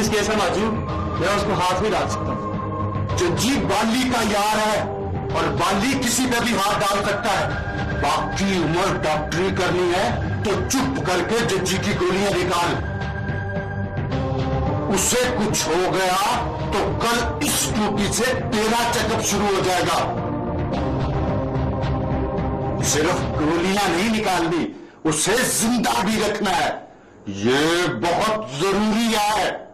Police case है माजू, मैं उसको हाथ भी डाल सकता हूं। जज्जी बाली का यार है और बाली किसी पे भी हाथ डाल सकता है। बाकी उम्र डॉक्टरी करनी है तो चुप करके जज्जी की गोलियां निकाल। उसे कुछ हो गया तो कल इस ड्यूटी से तेरा चेकअप शुरू हो जाएगा। सिर्फ गोलियां नहीं निकालनी, उसे जिंदा भी रखना है। ये बहुत जरूरी है।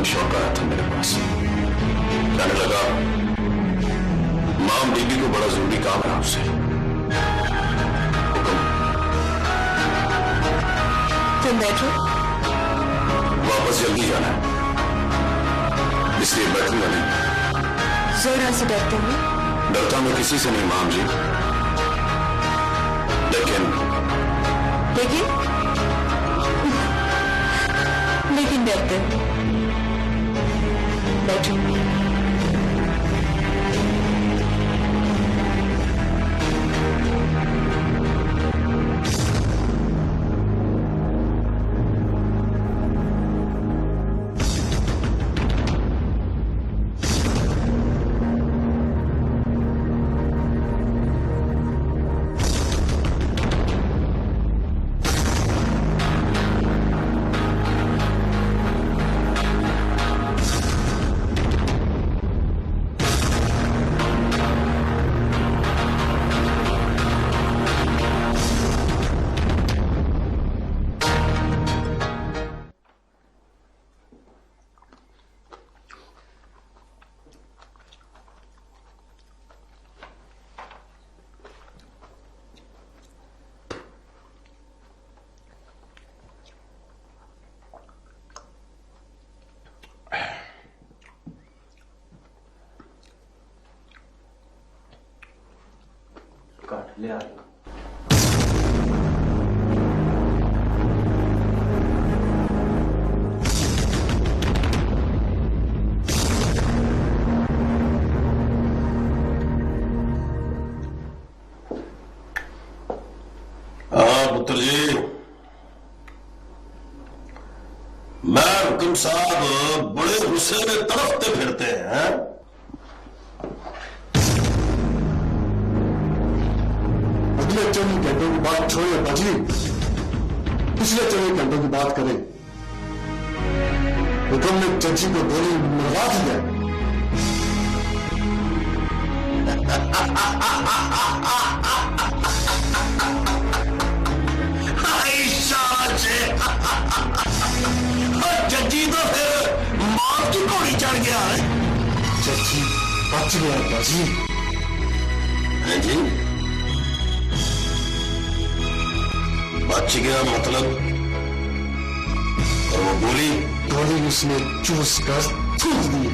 शौक आया था मेरे पास, कहने लगा माम बीबी को बड़ा जरूरी काम है आपसे। हुक्म। तुम बैठो। वापस जल्दी जाना है, इसलिए बैठूंगा नहीं। जोरा से डरते हुए? डरता मैं किसी से नहीं माम जी, लेकिन डरते हो। बैठो। काट ले आ। पुत्र जी, मैं हुक्म साहब बड़े गुस्से में तड़पते फिरते हैं। अगले 24 घंटों की बात छोड़िए बाजी, पिछले 24 घंटों की बात करें। हुक्म ने जज्जी को गोली मरवा दी है। जज्जी तो फिर मौत की घोड़ी चढ़ गया है। जज्जी बच गया बाजी। है जी, बच गया मतलब? और वो गोली उसने चूस कर थूक दी।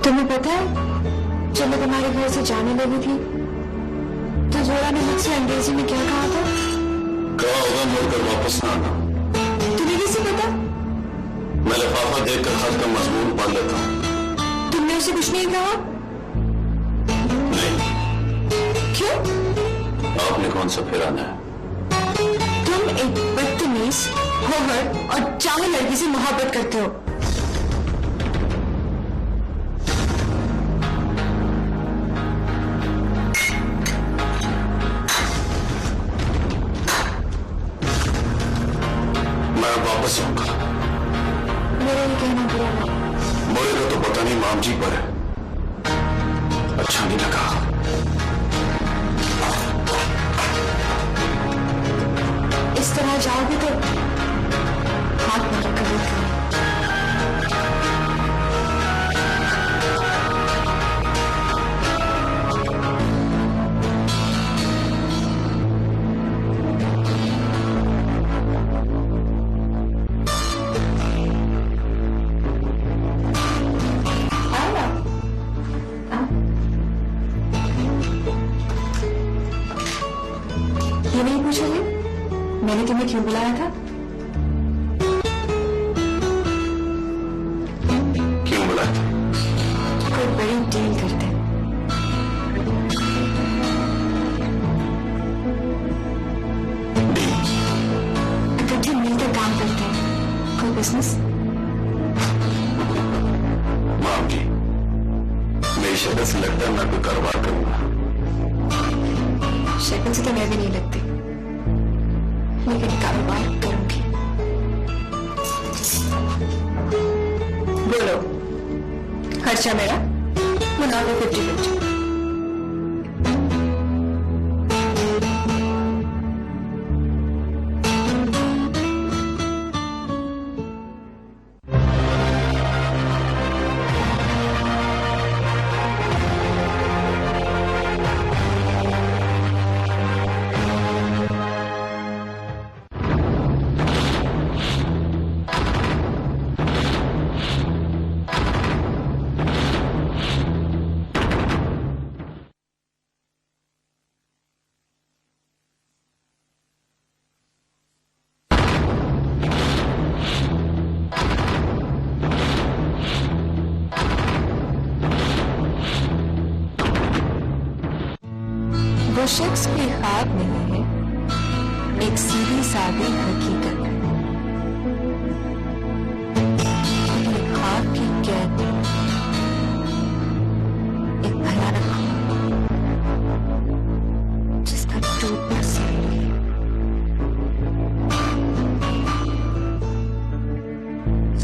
तुम्हें पता है, जब मैं तुम्हारे घर से जाने लगी थी तो जोरा ने मुझसे अंग्रेजी में क्या कहा था? कहा होगा मुड़कर वापस ना आना। तुम्हें कैसे पता? मैं लिफाफा देखकर खत का मजमून पढ़ लेता हूँ। तुमने उसे कुछ नहीं कहा? नहीं। क्यों? आपने कौन सा फिराना है? तुम एक बदतमीज, होवर और चावल लड़की से मोहब्बत करते हो। मैं वापस आऊंगा। मेरा ये कहना बुरा नहीं। मुझे माम जी पर अच्छा नहीं लगा। इस तरह जाओगे तो हाथ में रखकर वेट करो। ये नहीं पूछोगे मैंने तुम्हें क्यों बुलाया था? क्यों बुलाया था? कोई बड़ी डील करते हैं। इकट्ठे मिलकर काम करते हैं, कोई बिजनेस। माम जी, मेरी शक्ल से लगता है मैं कोई कारोबार करूंगा। शक्ल से तो मैं भी नहीं लगती, लेकिन कारोबार करूंगी। बोलो, खर्चा मेरा, मुनाफा 50-50। वो शख्स कोई ख्वाब नहीं है, एक सीधी सादी हकीकत है। ये ख्वाब की कैद एक भयानक ख्वाब जिसका टूटना जरूरी है।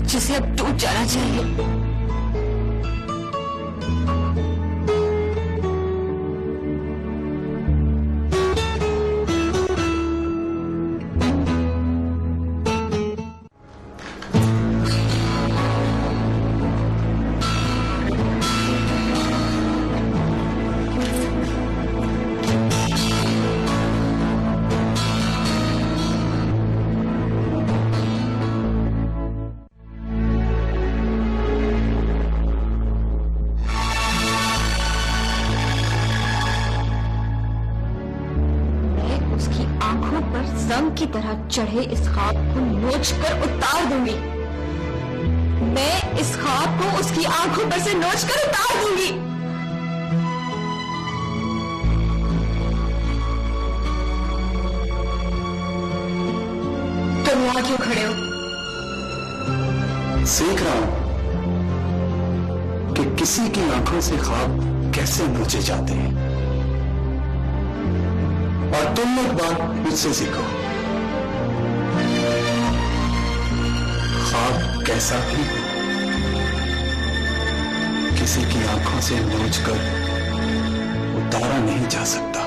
जिसे अब टूट जाना चाहिए। आंखों पर जंग की तरह चढ़े इस ख्वाब को नोच कर उतार दूंगी। मैं इस ख्वाब को उसकी आंखों पर से नोच कर उतार दूंगी। तुम वहां क्यों खड़े हो? सीख रहा हूं कि किसी की आंखों से ख्वाब कैसे नोचे जाते हैं, और तुम एक बात मुझसे सीखो। ख्वाब कैसा भी हो, किसी की आंखों से नोच कर उतारा नहीं जा सकता।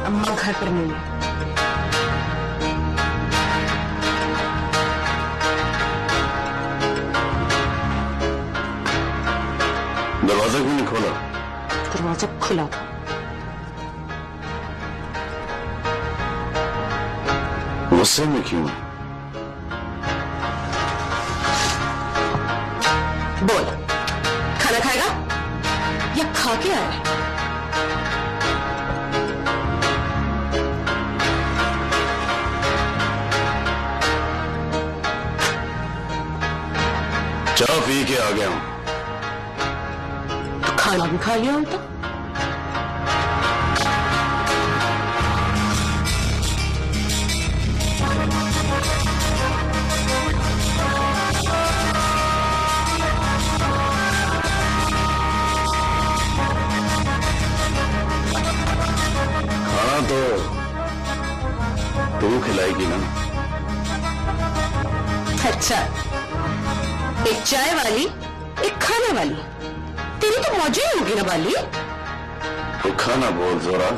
अम्मा घर पर नहीं है। दरवाजा क्यों नहीं खोला? दरवाजा खुला था। गुस्से में क्यों? बोल, खाना खाएगा या खा के आया है? चाय पी के आ गया हूं। तो खाना भी खा लिया होता। खाना तो तू खिलाएगी ना? अच्छा, एक चाय वाली, एक खाने वाली। तेरी तो मौज ही होगी ना वाली। तो खाना बोल जोरा।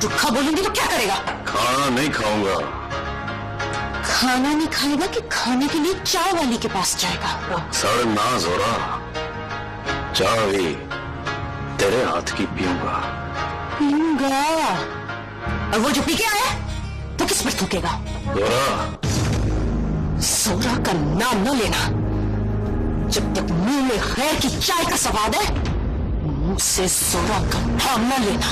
रुखा बोलूंगी तो क्या करेगा? खाना नहीं खाऊंगा। खाना नहीं खाएगा कि खाने के लिए चाय वाली के पास जाएगा? सर ना जोरा, चाय भी तेरे हाथ की पीऊंगा। पीऊंगा? और वो जो पी के आया तो किस पर थूकेगा? जोरा, सोरा का नाम न लेना। जब तक मुंह में खैर की चाय का स्वाद है, मुंह से सोरा का नाम न लेना।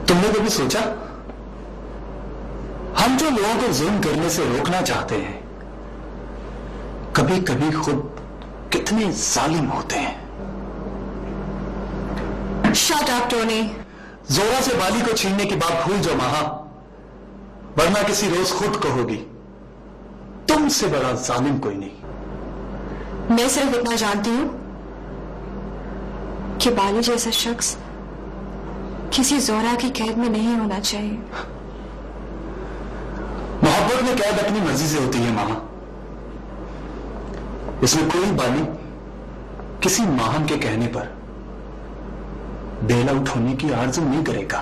तुमने कभी सोचा, हम जो लोगों को जुल्म करने से रोकना चाहते हैं, कभी कभी खुद कितने जालिम होते हैं। Shut up Tony. जोरा से बाली को छीनने की बात भूल जाओ महा, वरना किसी रोज खुद कहोगी तुमसे बड़ा जालिम कोई नहीं। मैं सिर्फ इतना जानती हूं कि बाली जैसा शख्स किसी जोरा की कैद में नहीं होना चाहिए। मोहब्बत में कैद अपनी मर्जी से होती है मामा। इसमें कोई बाली किसी माहम के कहने पर बेल आउट होने की आरज़ू नहीं करेगा।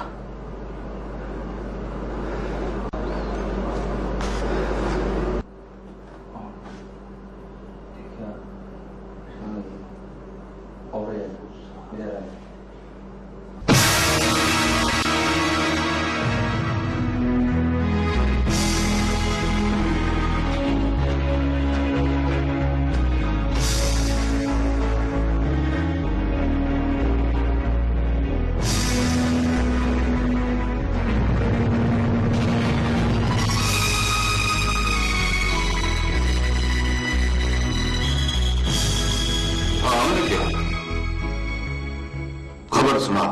खबर सुना,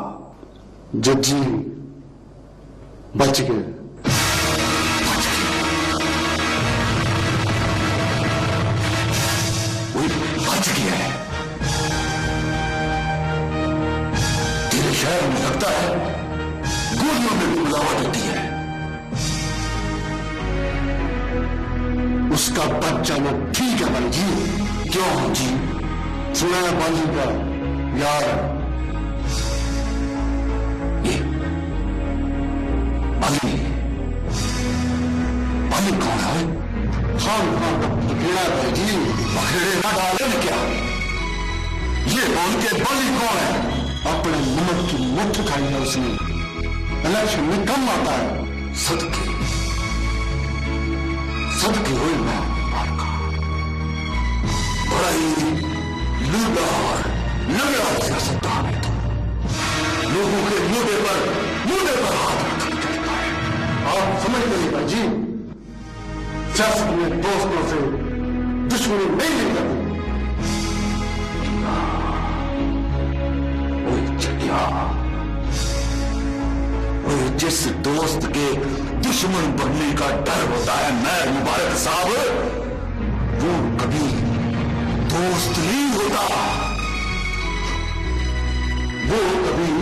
जज्जी बच गए। वो बच गया है। तेरे शहर में लगता है गोलियों में भी मिलावट होती है। उसका बच्चा लोग ठीक है भाई जी। क्यों जी? सुना है बाली का यार, ये बाली बाली कौन है? खान खान का पखेड़ा भाई जी। पखेड़े ना डाले में क्या? ये बोल के बाली कौन है? अपने नमक की मुट्ठ खाई है उसने। इलेक्शन में कम आता है। सदके सदके हुए मैं आपका बड़ा ही लूटा और लंगड़ा सियासतदान है। तो लोगों के मुद्दे पर हाथ रखता है। आप समझ गए भाई जी, सियासत में दोस्तों से दुश्मनी नहीं करती। ओए चटिया, जिस दोस्त के दुश्मन बनने का डर होता है मेहर मुबारक साहब, वो कभी दोस्त नहीं होता। वो कभी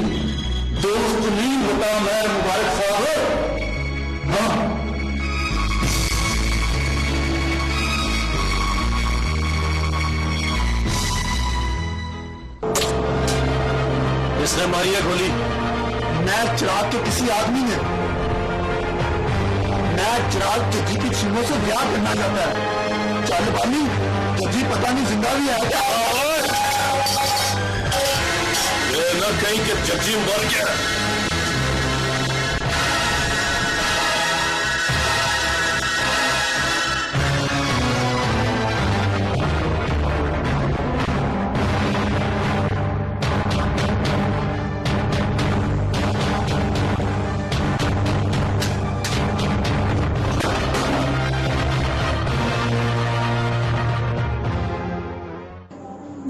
दोस्त नहीं होता मेहर मुबारक साहब। हाँ, इसने मारी है गोली। मैं चिराग के किसी आदमी ने, मैं चिराग जजी की छीनों से ब्याह करना चाहता है। चल बाली, जजी पता नहीं जिंदा भी है क्या? ये न कहीं कि जजी मर गया।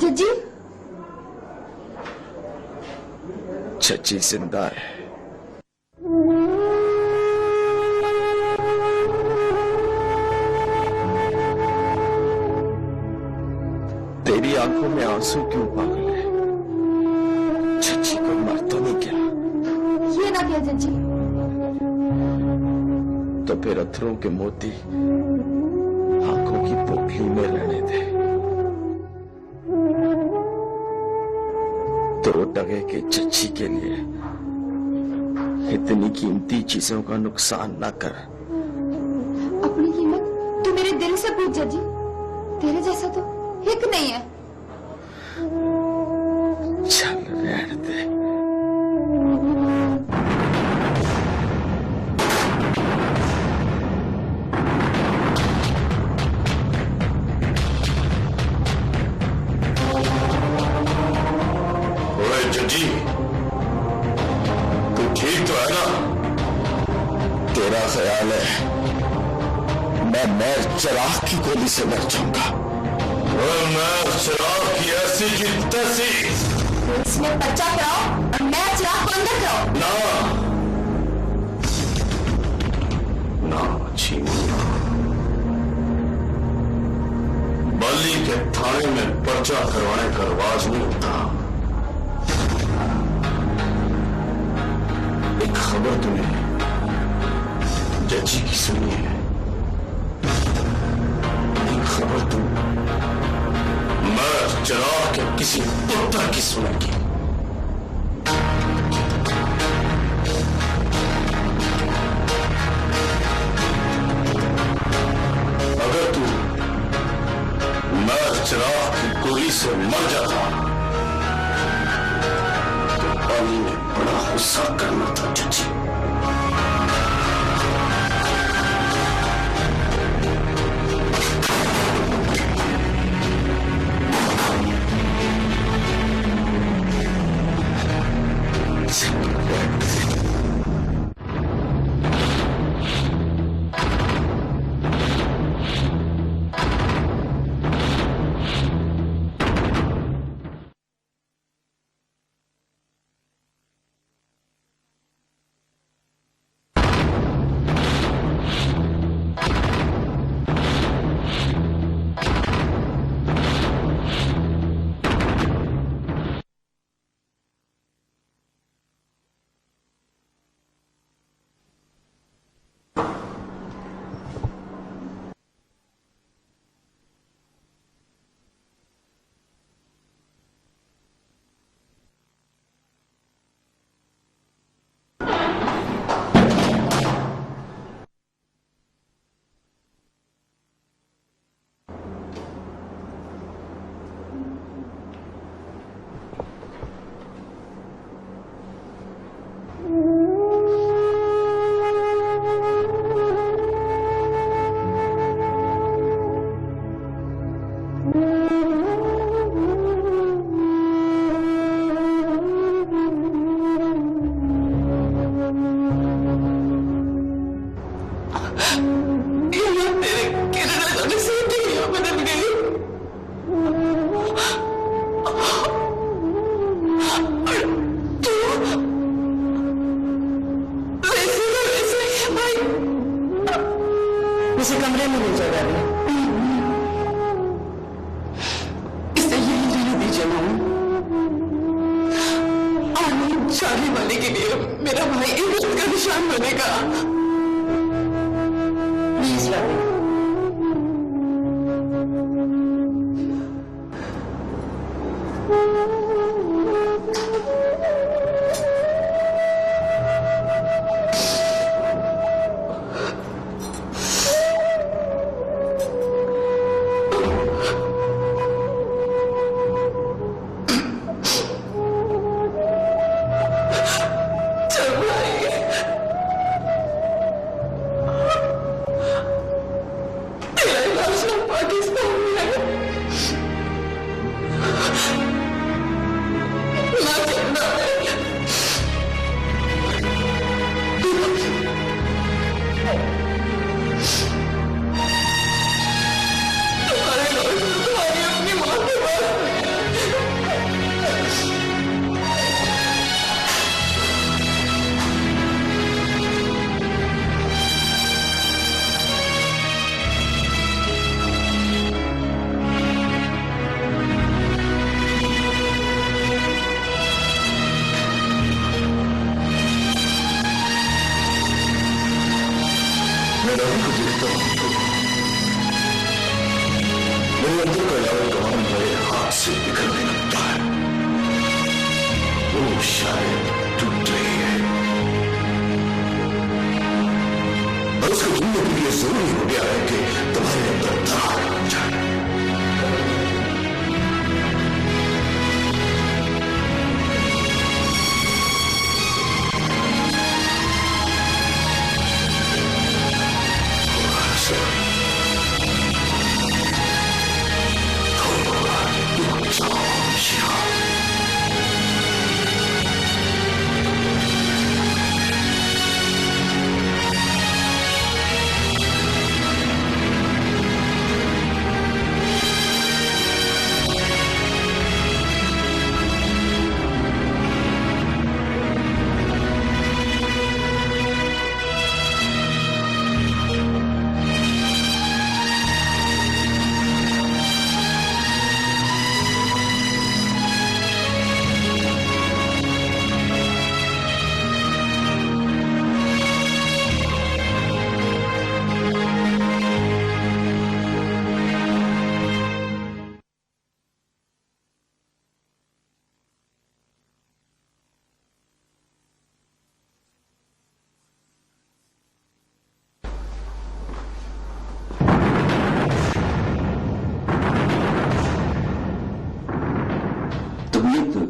जजी, जजी जिंदा है। तेरी आंखों में आंसू क्यों पागल है? जजी को मर तो नहीं गया? ये ना क्या जजी? तो फिर अथरों के मोती आंखों की पोटली में रहने दे। तो टगे के जच्ची के लिए इतनी कीमती चीजों का नुकसान ना कर। अपनी कीमत तू मेरे दिल से पूछ जजी, तेरे जैसा तो एक नहीं है। चल रहने दे। जजी, तू ठीक तो है ना? तेरा ख्याल है मैं चिराग की गोली से मर जाऊंगा? और मैं चिराग की ऐसी की तैसी। इसमें पर्चा कराओ और मैं चिराग को अंदर कराओ। ना छीनू। बाली के थाने में पर्चा करवाने का रिवाज नहीं होता। एक खबर तुम्हें जजी की सुनी है। एक खबर तुम मैं चिराग के किसी पुत्र की सुनेगी। अगर तू मैं चिराग की गोली से मर जाता तो पानी में बड़ा गुस्सा करना था जजी। लिए मेरा भाई इज्जत का निशान बनेगा। प्लीज रानी,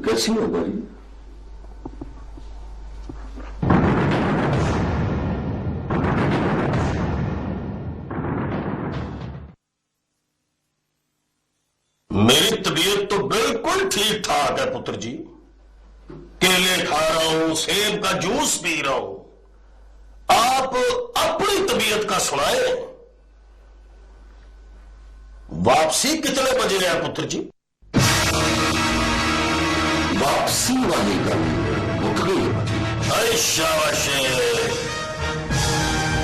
कैसी हो भाई? मेरी तबीयत तो बिल्कुल ठीक ठाक है पुत्र जी। केले खा रहा हूं, सेब का जूस पी रहा हूं। आप अपनी तबीयत का सुनाए। वापसी कितने बजे है पुत्र जी? वापसी वाली गली रुक गई। शाबाश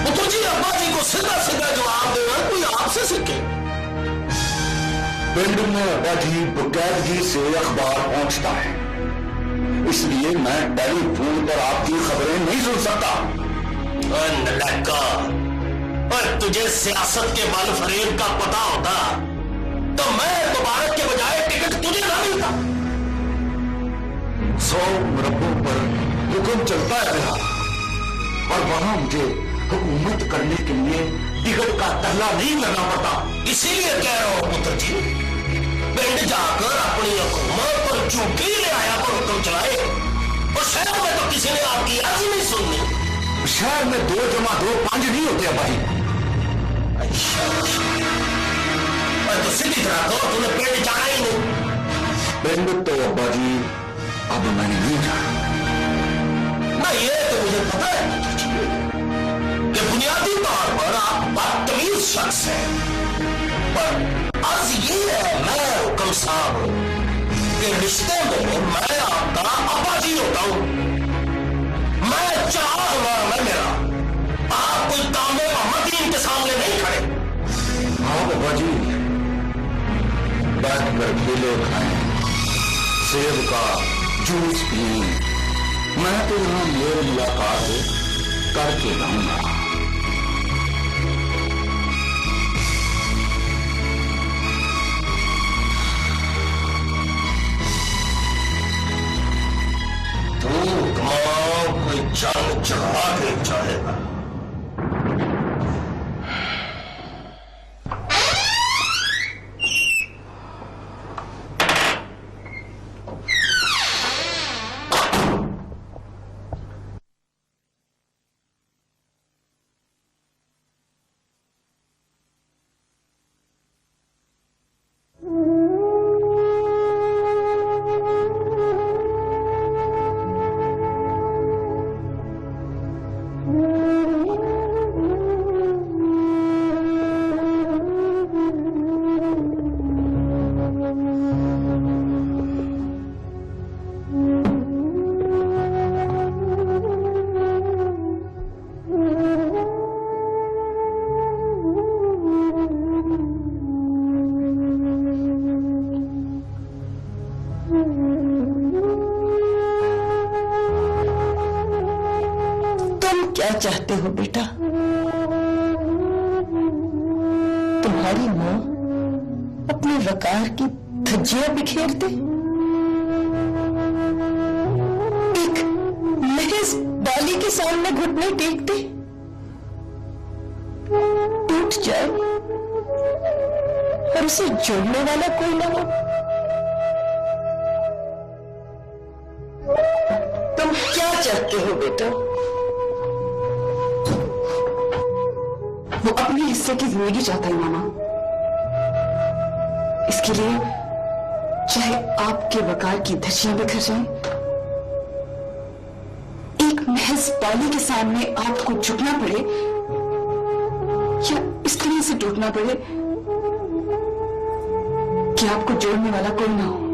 पुत्र जी, अब्बा जी को सीधा सीधा जवाब देना कोई आपसे सीखे। पिंड में अब्बा जी बकायदगी से अखबार पहुंचता है, इसलिए मैं टेलीफोन पर आपकी खबरें नहीं सुन सकता। नलका, और तुझे सियासत के बल फरेब का पता होता तो मैं मुबारक के बजाय टिकट तुझे ना मिलता। 100 मुरब्बों पर हुक्म चलता है मेरा, और वहां मुझे हुकूमत करने के लिए टिकट का तल्ला नहीं करना पड़ता। इसीलिए कह रहा हूं पुत्र जी, पिंड जाकर अपनी हुकूमत पर चौकी ले आया पर हुक्म चलाए। और शहर में तो किसी ने आपकी अर्जी नहीं सुननी। शहर में 2 जमा 2 5 नहीं होते भाई। तो सीधी तरह कहो, तूने पिंड जाना ही नहीं। पिंड तो अब्बा जी अब मैंने नहीं जाना। ना ये तो मुझे पता है कि बुनियादी तौर पर आप बदतमीज शख्स हैं, पर अर्ज ये है मैं हुक्म साहब के रिश्ते में मैं आपका अब्बा जी होता हूं। मैं चाह में मेरा आप कोई तांबे मोहम्मद के सामने नहीं खड़े। हाँ अब्बा जी, बैठ कर केले खाएं, सेब का जूस पिए, मैं तो यहां मेल मुलाकात करके रहूंगा। तू कमाओ कोई जान चढ़ा के चाहेगा। क्या चाहते हो बेटा? तुम्हारी मां अपने वकार की धज्जियां बिखेर दे, एक महज बाली के सामने घुटने टेक दे, टूट जाए और उसे जोड़ने वाला कोई ना हो। तुम क्या चाहते हो बेटा? वो अपने हिस्से की जिंदगी चाहता है मामा। इसके लिए चाहे आपके वकार की धज्जियां बिखर जाएं, एक महज बाली के सामने आपको झुकना पड़े या इस तरह से टूटना पड़े कि आपको जोड़ने वाला कोई ना हो।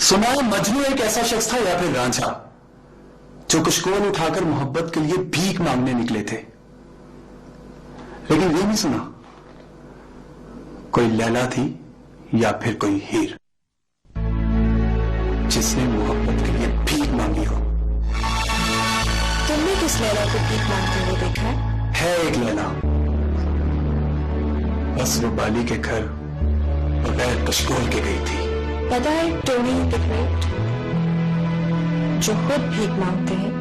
सुना है मजनू एक ऐसा शख्स था या फिर रांझा जो कुशकोल उठाकर मोहब्बत के लिए भीख मांगने निकले थे, लेकिन ये नहीं सुना कोई लैला थी या फिर कोई हीर जिसने मोहब्बत के लिए भीख मांगी हो। तुमने किस लैला को भीख मांगते हुए देखा है एक लैला, बस वो बाली के घर बगैर कुशकोल के गई थी। पता है टोनी द ग्रेट जो खुद भीख मांगते हैं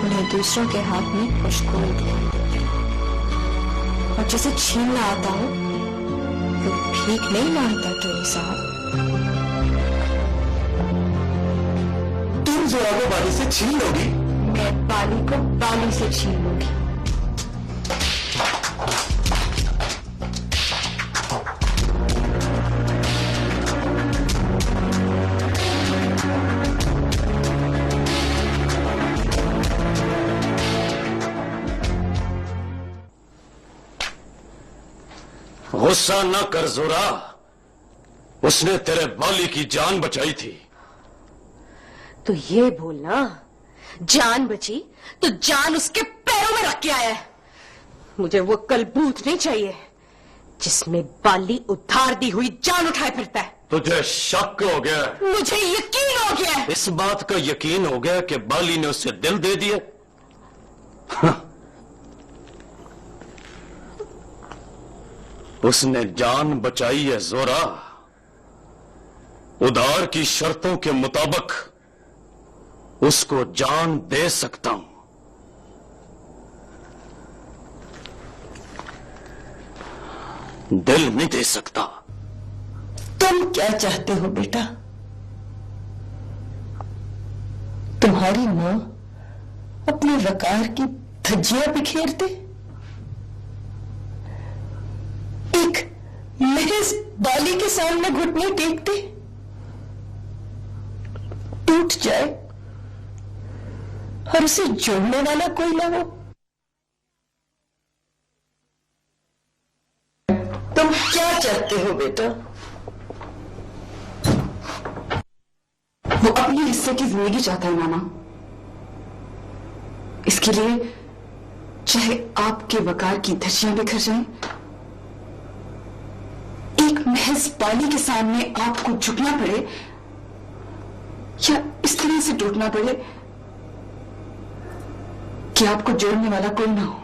उन्हें दूसरों के हाथ में खुशकोल दिखाई देते हैं, और जिसे छीनना आता हो वो भीख नहीं मांगता। टोनी साहब, तुम जोरा को बाली से छीन लोगी? मैं बाली को बाली से छीन लूंगी। गुस्सा न कर जोरा, उसने तेरे बाली की जान बचाई थी। तो ये बोलना जान बची तो जान उसके पैरों में रख के आया है। मुझे वो कलबूत नहीं चाहिए जिसमें बाली उधार दी हुई जान उठाए फिरता है। तुझे शक हो गया? मुझे यकीन हो गया। इस बात का यकीन हो गया कि बाली ने उसे दिल दे दिया? उसने जान बचाई है जोरा, उधार की शर्तों के मुताबिक उसको जान दे सकता हूं। दिल नहीं दे सकता। तुम क्या चाहते हो बेटा? तुम्हारी मां अपने वकार की धज्जियां बिखेर दे, कैसे इस बाली के सामने घुटने टेकते? टूट जाए और उसे जोड़ने वाला कोई ना हो। तुम क्या चाहते हो बेटा? वो अपने हिस्से की जिंदगी चाहता है मामा। इसके लिए चाहे आपके वकार की धज्जियां बिखर जाएं, एक महज बाली के सामने आपको झुकना पड़े या इस तरह से टूटना पड़े कि आपको जोड़ने वाला कोई ना हो।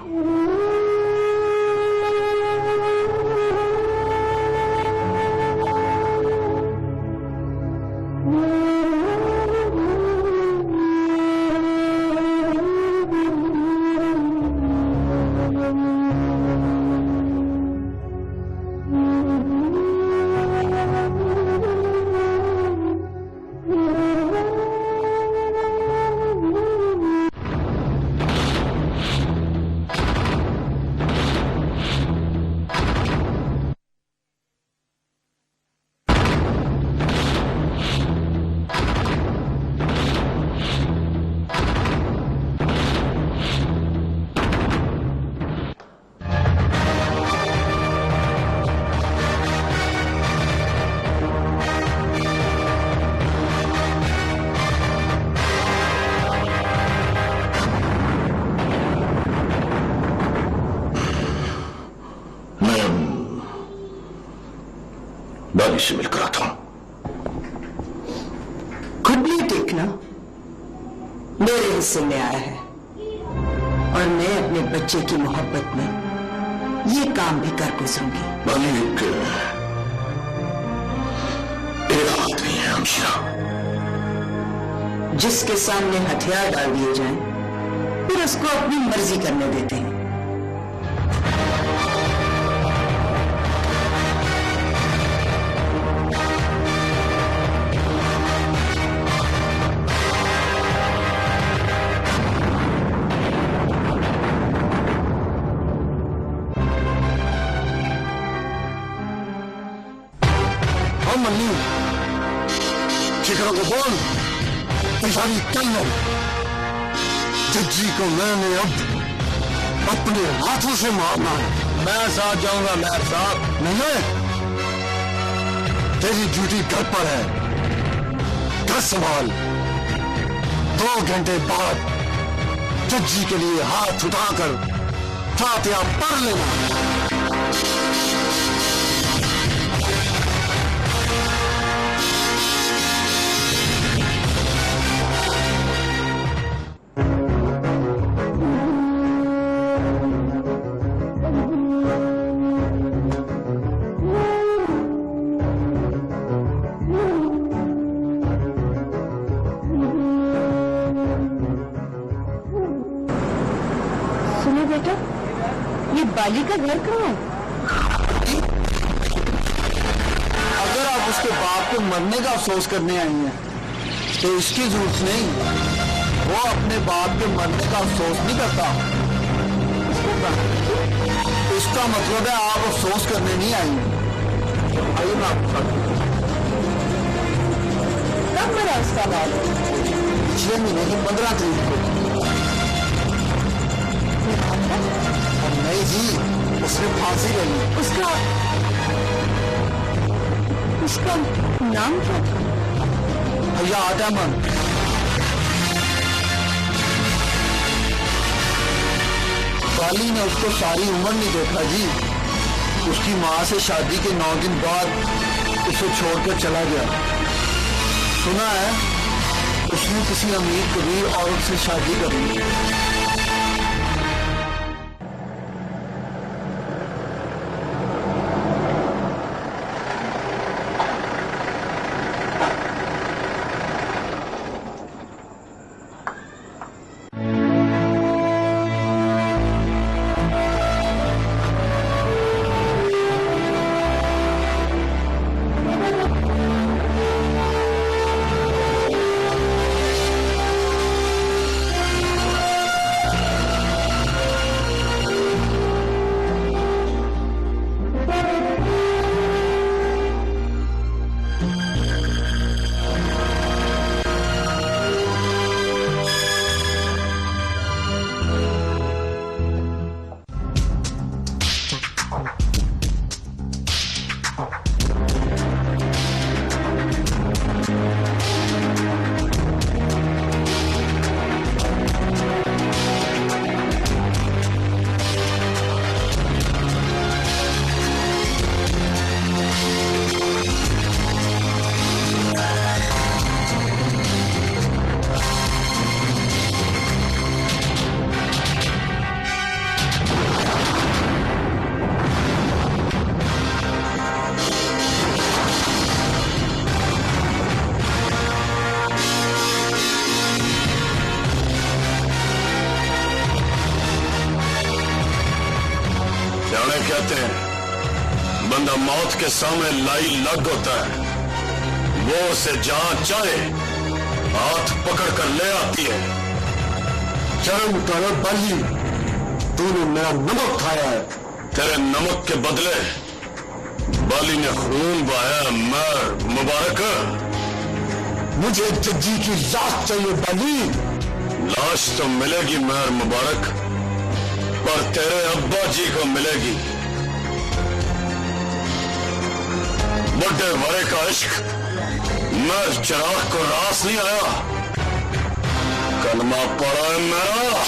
बाली से मिलकर आता हूं। घुटने टेकना मेरे हिस्से में आया है और मैं अपने बच्चे की मोहब्बत में ये काम भी कर गुजरूंगी। बाली एक आदमी है हमशा, जिसके सामने हथियार डाल दिए जाएं, फिर उसको अपनी मर्जी करने देते हैं। मन्नी शिखरों को बोल, पिछाड़ी चल लो। जज्जी को मैंने अब अपने हाथों से मारना है। मैं साथ जाऊंगा मेयर साहब। नहीं, तेरी ड्यूटी घर पर है, घर संभाल। 2 घंटे बाद जज्जी के लिए हाथ उठाकर फातिहा पढ़ लेना। सुनो बेटा, ये बाली का घर कहाँ है? अगर आप उसके बाप के मरने का अफसोस करने आई हैं तो इसकी जरूरत नहीं। वो अपने बाप के मरने का अफसोस नहीं करता। इसका मतलब है आप अफसोस करने नहीं आई हैं। आइए मैं आपको बताता हूं। कब मरा उसका बाप? पिछले महीने की 15 तारीख को। नहीं जी, उसने फांसी ले ली। उसका नाम क्या था? हयात अहमद। बाली ने उसको सारी उम्र नहीं देखा जी। उसकी माँ से शादी के 9 दिन बाद उसे छोड़कर चला गया। सुना है उसने किसी अमीर कबीर औरत से शादी कर ली। कहते हैं बंदा मौत के सामने लाई लग होता है, वो उसे जहां चाहे हाथ पकड़ कर ले आती है। शर्म करो बाली, तूने मेरा नमक खाया है। तेरे नमक के बदले बाली ने खून बहाया। मैं मुबारक, मुझे जज्जी की लाश चाहिए बाली। लाश तो मिलेगी मेहर मुबारक, पर तेरे अब्बा जी को मिलेगी। बुड्ढे भरे का इश्क मैं चिराग को रास नहीं आया। कलमा पड़ा है मेरा।